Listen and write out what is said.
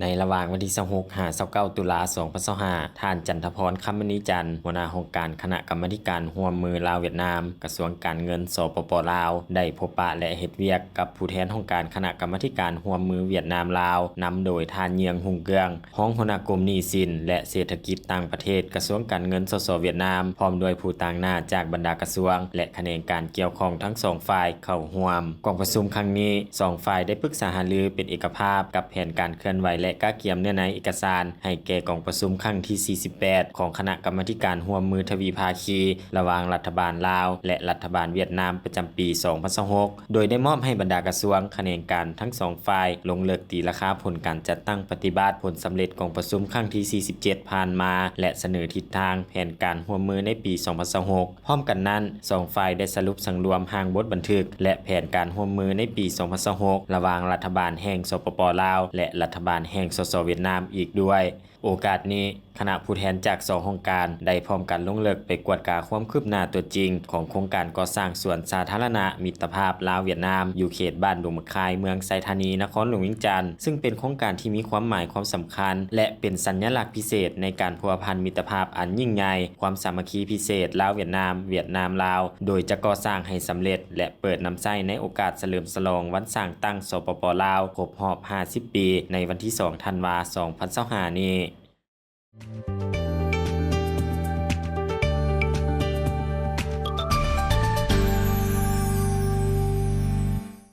ในระหว่างวันที่26-29ตุลา2025ท่านจันทพร คำมณีจันทร์หัวหน้าองค์การคณะกรรมาการร่วมมือลาวเวียดนามกระทรวงการเงินสปป.ลาวได้พบปะและเฮ็ดเวียกกับผู้แทนองค์การคณะกรรมาการร่วมมือเวียดนามลาวนำโดยท่านเยียงหุงเกืองรองหัวหน้ากรมหนี้สินและเศรษฐกิจต่างประเทศกระทรวงการเงินสเวียดนามพร้อมด้วยผู้ต่างหน้าจากบรรดากระทรวงและแขนงการเกี่ยวข้องทั้งสองฝ่ายเข้าร่วมกองประชุมครั้งนี้สองฝ่ายได้ปรึกษาหารือเป็นเอกภาพกับแผนการเคลื่อนไหวและกะเกียมเนื้อในเอกสารให้แก่กองประชุมครั้งที่48ของคณะกรรมาการร่วมมือทวีภาคีระหว่างรัฐบาลลาวและรัฐบาลเวียดนามประจำปี2026โดยได้มอบให้บรรดากระทรวงแขนงการทั้งสองฝ่ายลงเลิกตีราคาผลการจัดตั้งปฏิบัติผลสำเร็จกองประชุมครั้งที่47ผ่านมาและเสนอทิศทางแผนการร่วมมือในปี2026พร้อมกันนั้นสองฝ่ายได้สรุปสังรวมห่างบทบันทึกและแผนการร่วมมือในปี2026ระหว่างรัฐบาลแห่งสปป.ลาวและรัฐบาลแห่งสเวียดนามอีกด้วยโอกาสนี้คณะผู้แทนจาก2องค์การได้พร้อมกันลงเลิกไปกวดกาความคืบหน้าตัวจริงของโครงการก่อสร้างสวนสาธารณะมิตรภาพลาวเวียดนามอยู่เขตบ้านดงมะคายเมืองไซธานีนครหลวงเวียงจันทน์ซึ่งเป็นโครงการที่มีความหมายความสำคัญและเป็นสัญลักษณ์พิเศษในการพัวพันมิตรภาพอันยิ่งใหญ่ความสามัคคีพิเศษลาวเวียดนามเวียดนามลาวโดยจะก่อสร้างให้สำเร็จและเปิดนำใช้ในโอกาสเฉลิมฉลองวันสร้างตั้งสปป.ลาวครบรอบ50 ปีในวันที่2ธันวาคม2025นี้